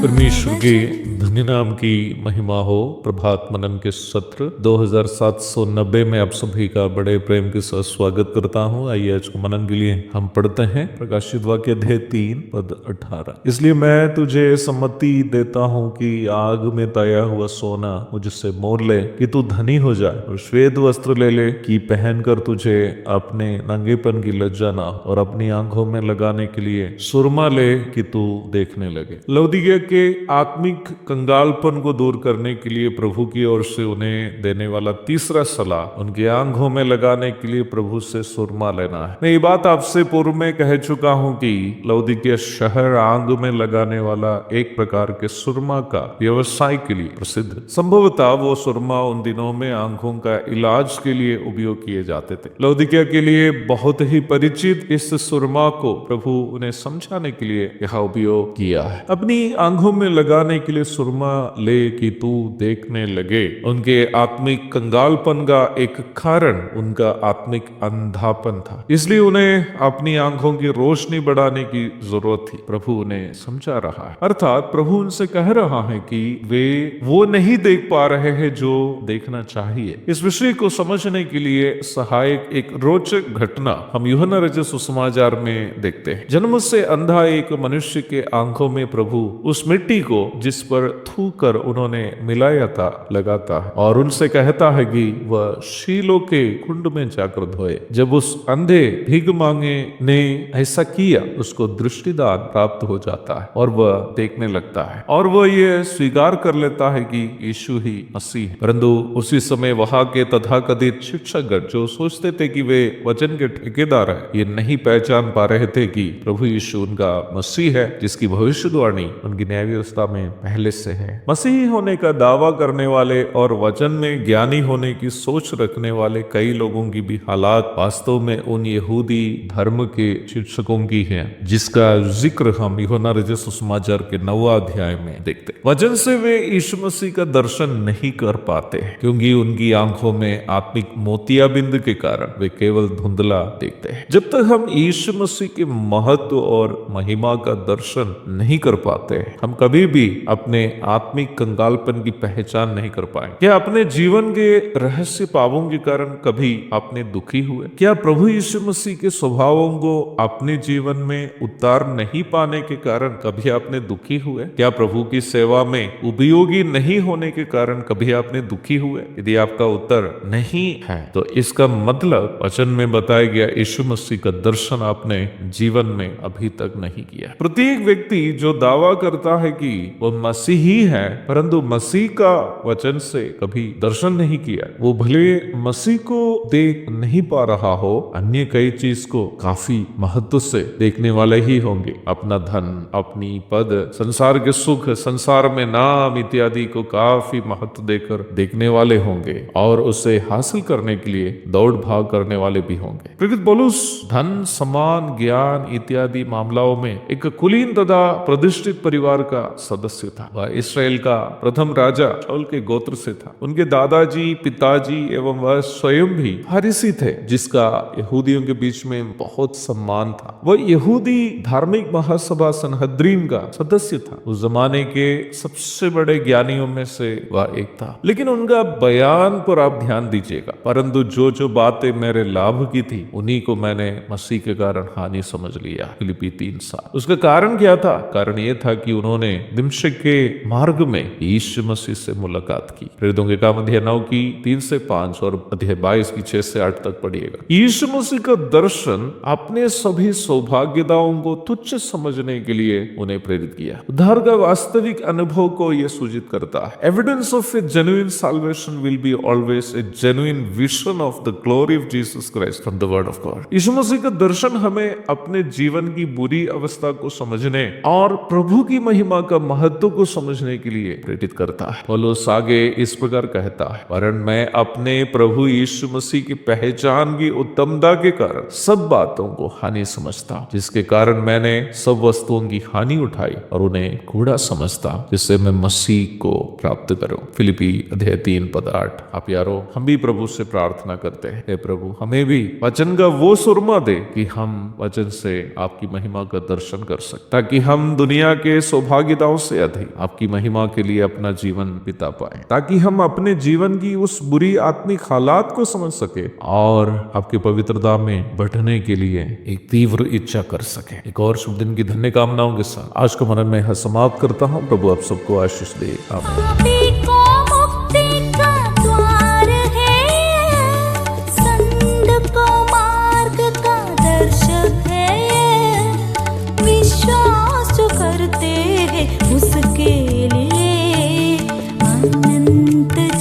परमेश्वर के धन्य नाम की महिमा हो। प्रभात मनन के सत्र 2790 में आप सभी का बड़े प्रेम के साथ स्वागत करता हूँ। आइए आज को मनन के लिए हम पढ़ते हैं प्रकाशित वाक्य अध्याय 3 पद 18। इसलिए मैं तुझे सम्मति देता हूँ कि आग में तया हुआ सोना मुझसे मोल ले कि तू धनी हो जाए, और श्वेत वस्त्र ले ले कि पहनकर तुझे अपने नंगेपन की लज्जा ना, और अपनी आंखों में लगाने के लिए सुरमा ले कि तू देखने लगे। लौदीकिया के आत्मिक कंगालपन को दूर करने के लिए प्रभु की ओर से उन्हें देने वाला तीसरा सलाह उनकी आंखों में लगाने के लिए प्रभु से सुरमा लेना है। मैं ये बात आपसे पूर्व में कह चुका हूं कि लौदीकिया शहर आग में लगाने वाला एक प्रकार के सुरमा का व्यवसाय के लिए प्रसिद्ध। संभवतः वो सुरमा उन दिनों में आंखों का इलाज के लिए उपयोग किए जाते थे। लौदीकिया के लिए बहुत ही परिचित इस सुरमा को प्रभु उन्हें समझाने के लिए यह उपयोग किया है। अपनी आंखों में लगाने के लिए सुरमा ले कि तू देखने लगे। उनके आत्मिक कंगालपन का एक कारण उनका आत्मिक अंधापन था, इसलिए उन्हें अपनी आंखों की रोशनी बढ़ाने की जरूरत थी। प्रभु उन्हें समझा रहा है, अर्थात प्रभु उनसे कह रहा है कि वे वो नहीं देख पा रहे हैं जो देखना चाहिए। इस विषय को समझने के लिए सहायक एक रोचक घटना हम यूहन्ना रचित सुसमाचार में देखते हैं। जन्म से अंधा एक मनुष्य के आंखों में प्रभु उस मिट्टी को जिस पर थूक कर उन्होंने मिलाया था लगाता है, और उनसे कहता है कि वह शीलो के कुंड में जाकर धोए। जब उस अंधे भीख मांगे ने ऐसा किया, उसको दृष्टिदान प्राप्त हो जाता है और वह देखने लगता है, और वह ये स्वीकार कर लेता है कि यीशु ही मसीह है। परंतु उसी समय वहां के तथाकथित शिक्षकगण जो सोचते थे कि वे वचन के ठेकेदार है, ये नहीं पहचान पा रहे थे कि प्रभु यीशु उनका मसीह है, जिसकी भविष्यवाणी उनकी न्याय व्यवस्था में पहले से है। मसीही होने का दावा करने वाले और वचन में ज्ञानी होने की सोच रखने वाले कई लोगों की भी हालात वास्तव में उन यहूदी धर्म के शिक्षकों की है, जिसका जिक्र हम यूहन्ना रचित सुसमाचार के 9वां अध्याय में देखते। वचन से वे यीशु मसीह का दर्शन नहीं कर पाते, क्योंकि उनकी आंखों में आत्मिक मोतियाबिंद के कारण वे केवल धुंधला देखते हैं। जब तक हम यीशु मसीह के महत्व और महिमा का दर्शन नहीं कर पाते, हम कभी भी अपने आत्मिक कंगालपन की पहचान नहीं कर पाए। क्या अपने जीवन के रहस्य पापों के कारण कभी आपने दुखी हुए? क्या प्रभु यीशु मसीह के स्वभावों को अपने जीवन में उतार नहीं पाने के कारण कभी आपने दुखी हुए? क्या प्रभु की सेवा में उपयोगी नहीं होने के कारण कभी आपने दुखी हुए? यदि आपका उत्तर नहीं है, तो इसका मतलब वचन में बताया गया यीशु मसीह का दर्शन आपने जीवन में अभी तक नहीं किया। प्रत्येक व्यक्ति जो दावा करता है कि वो मसीही है, परंतु मसीह का वचन से कभी दर्शन नहीं किया, वो भले मसीह को देख नहीं पा रहा हो, अन्य कई चीज को काफी महत्व से देखने वाले ही होंगे। अपना धन, अपनी पद, संसार के सुख, संसार में नाम इत्यादि को काफी महत्व देकर देखने वाले होंगे, और उसे हासिल करने के लिए दौड़ भाग करने वाले भी होंगे। प्रेरित पौलुस धन, सम्मान, ज्ञान इत्यादि मामलों में एक कुलीन तथा प्रतिष्ठित परिवार का सदस्य था। वह इस्राएल का प्रथम राजा शाऊल के गोत्र से था। उनके दादाजी, पिताजी एवं वह स्वयं भी फरीसी थे, जिसका यहूदियों के बीच में बहुत सम्मान था। वह यहूदी धार्मिक महासभा सनहद्रीन का सदस्य था। उस जमाने के सबसे बड़े ज्ञानियों में से वह एक था। लेकिन उनका बयान पर आप ध्यान दीजिएगा, परंतु जो जो बातें मेरे लाभ की थी, उन्हीं को मैंने मसीह के कारण हानि समझ लिया। फिलिप्पी 3:7। उसका कारण क्या था? कारण यह था कि उन्होंने दमिश्क के मार्ग में यीशु मसीह से मुलाकात की। प्रेरितों के काम अध्याय 9 की 3 से 5 और अध्याय 22 की 6 से 8 तक पढ़िएगा। यीशु मसीह का दर्शन अपने सभी सौभाग्यताओं को तुच्छ समझने के लिए उन्हें प्रेरित किया। उद्धार का वास्तविक अनुभव को यह सूचित करता है। Evidence of a genuine salvation will be always a genuine vision of the glory of Jesus Christ from the word of God. यीशु मसीह का दर्शन हमें अपने जीवन की बुरी अवस्था को समझने और प्रभु की महिमा का महत्व को समझने के लिए प्रेरित करता है। पौलुस आगे इस प्रकार कहता है, वरन मैं अपने प्रभु यीशु मसीह की पहचान की उत्तमता के कारण सब बातों को हानि समझता, जिसके कारण मैंने सब वस्तुओं की हानि उठाई और उन्हें कूड़ा समझता, जिससे मैं मसीह को प्राप्त करूं। फिलिपी अध्याय 3 पद 8। आप यारो, हम भी प्रभु से प्रार्थना करते हैं, हे प्रभु हमें भी वचन का वो सुरमा दे कि हम वचन से आपकी महिमा का दर्शन कर सकें, ताकि हम दुनिया के सौभाग्यताओं से अधिक आपकी महिमा के लिए अपना जीवन बिता पाए, ताकि हम अपने जीवन की उस बुरी आत्मिक हालात को समझ सके और आपकी पवित्रता में बढ़ने के लिए एक तीव्र इच्छा कर सके। एक और शुभ दिन की धन्य कामनाओं के साथ आज को मनन में यह समाप्त करता हूँ। प्रभु आप सबको आशीष दे। आमीन।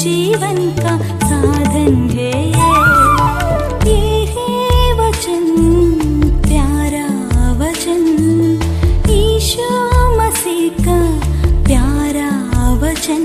जीवन का साधन है ये है वचन, प्यारा वचन, यीशु मसीह का प्यारा वचन।